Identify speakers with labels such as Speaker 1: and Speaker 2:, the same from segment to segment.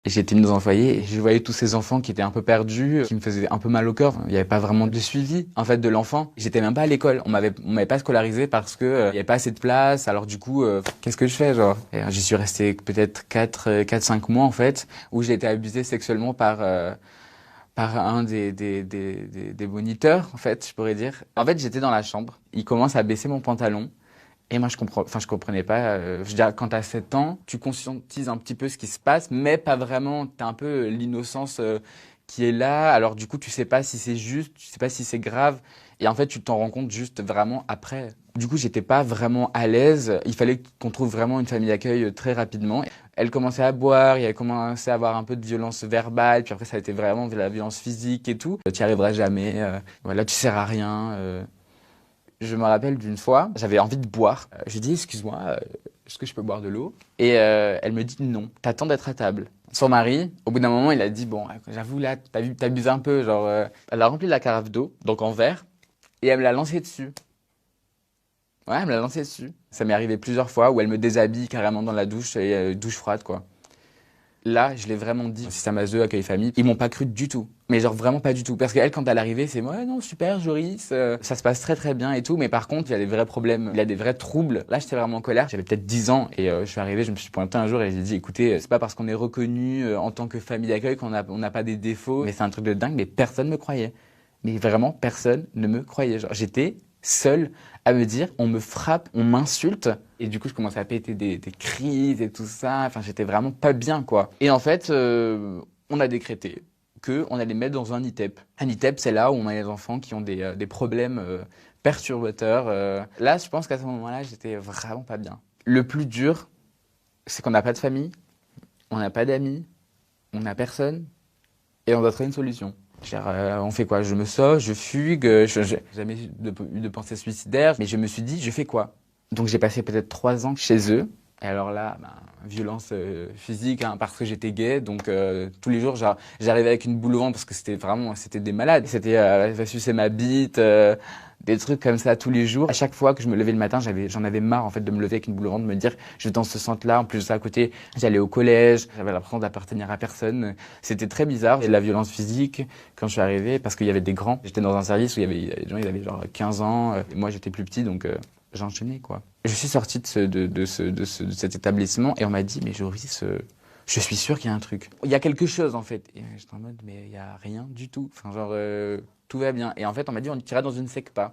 Speaker 1: J'étais mis dans un foyer et je voyais tous ces enfants qui étaient un peu perdus, qui me faisaient un peu mal au cœur. Il n'y avait pas vraiment de suivi, en fait, de l'enfant. J'étais même pas à l'école. On m'avait pas scolarisé parce que il y avait pas assez de place. Alors du coup, qu'est-ce que je fais, genre? Et, j'y suis resté peut-être 5 mois, en fait, où j'ai été abusé sexuellement par un des moniteurs, en fait, je pourrais dire. En fait, j'étais dans la chambre. Il commence à baisser mon pantalon. Et moi, je comprenais pas. Je veux dire, quand t'as 7 ans, tu conscientises un petit peu ce qui se passe, mais pas vraiment. T'as un peu l'innocence qui est là. Alors du coup, tu sais pas si c'est juste, tu sais pas si c'est grave. Et en fait, tu t'en rends compte juste vraiment après. Du coup, j'étais pas vraiment à l'aise. Il fallait qu'on trouve vraiment une famille d'accueil très rapidement. Elle commençait à boire, il a commencé à avoir un peu de violence verbale, puis après ça a été vraiment de la violence physique et tout. Tu y arriveras jamais. Voilà, tu sers à rien. Je me rappelle d'une fois, j'avais envie de boire. J'ai dit, excuse-moi, est-ce que je peux boire de l'eau? Et elle me dit non, t'attends d'être à table. Son mari, au bout d'un moment, il a dit, bon, j'avoue là, t'abuses un peu. Genre, elle a rempli la carafe d'eau, donc en verre, et elle me l'a lancé dessus. Ouais, elle me l'a lancé dessus. Ça m'est arrivé plusieurs fois où elle me déshabille carrément dans la douche, et douche froide, quoi. Là, je l'ai vraiment dit. Système ASE, accueil famille, ils m'ont pas cru du tout. Mais genre vraiment pas du tout. Parce qu'elle, quand elle arrivait, c'est ouais, non, super, Joris, ça se passe très très bien et tout. Mais par contre, il y a des vrais problèmes, il y a des vrais troubles. Là, j'étais vraiment en colère. J'avais peut-être 10 ans et je suis arrivé, je me suis pointé un jour et j'ai dit, écoutez, c'est pas parce qu'on est reconnu en tant que famille d'accueil on n'a pas des défauts. Mais c'est un truc de dingue, mais personne me croyait. Mais vraiment, personne ne me croyait. Genre, j'étais seul à me dire, on me frappe, on m'insulte. Et du coup, je commençais à péter des crises et tout ça. Enfin, j'étais vraiment pas bien, quoi. Et en fait, on a décrété qu'on allait mettre dans un ITEP. Un ITEP, c'est là où on a les enfants qui ont des problèmes perturbateurs. Là, je pense qu'à ce moment-là, j'étais vraiment pas bien. Le plus dur, c'est qu'on n'a pas de famille, on n'a pas d'amis, on n'a personne, et on doit trouver une solution. Genre, on fait quoi? Je me sauve, je fugue, j'ai jamais eu de pensée suicidaire, mais je me suis dit, je fais quoi? Donc j'ai passé peut-être 3 ans chez eux. Et alors là, ben, violence physique, hein, parce que j'étais gay. Donc tous les jours, j'arrivais avec une boule au ventre parce que c'était des malades. C'était, elle va sucer ma bite, des trucs comme ça tous les jours. À chaque fois que je me levais le matin, j'en avais marre en fait de me lever avec une boule au ventre, de me dire, je vais dans ce centre-là. En plus de ça, à côté, j'allais au collège, j'avais l'impression d'appartenir à personne. C'était très bizarre. Et la violence physique, quand je suis arrivé, parce qu'il y avait des grands. J'étais dans un service où il y avait des gens, ils avaient genre 15 ans. Et moi, j'étais plus petit, donc j'enchaînais, quoi. Je suis sorti de cet établissement et on m'a dit, mais Joris, je suis sûr qu'il y a un truc. Il y a quelque chose, en fait. Et j'étais en mode, mais il y a rien du tout. Enfin, genre, tout va bien. Et en fait, on m'a dit, on t'irait dans une SECPA.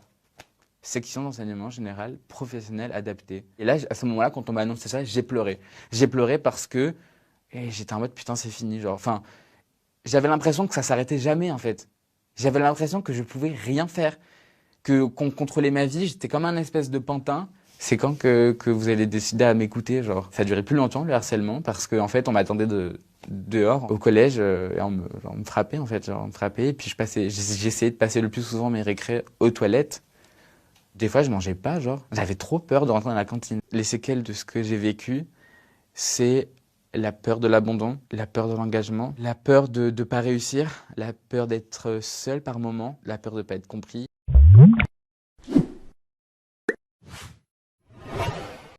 Speaker 1: Section d'enseignement général professionnel adapté. Et là, à ce moment-là, quand on m'a annoncé ça, j'ai pleuré. J'ai pleuré parce que j'étais en mode, putain, c'est fini. Genre, enfin, j'avais l'impression que ça s'arrêtait jamais, en fait. J'avais l'impression que je pouvais rien faire, qu'on contrôlait ma vie. J'étais comme un espèce de pantin. C'est quand que vous allez décider à m'écouter, genre. Ça a duré plus longtemps, le harcèlement, parce qu'en fait, on m'attendait dehors, au collège, et on me frappait, en fait, genre, on me frappait, et puis j'essayais de passer le plus souvent mes récrés aux toilettes. Des fois, je mangeais pas, genre. J'avais trop peur de rentrer dans la cantine. Les séquelles de ce que j'ai vécu, c'est la peur de l'abandon, la peur de l'engagement, la peur de pas réussir, la peur d'être seul par moment, la peur de pas être compris.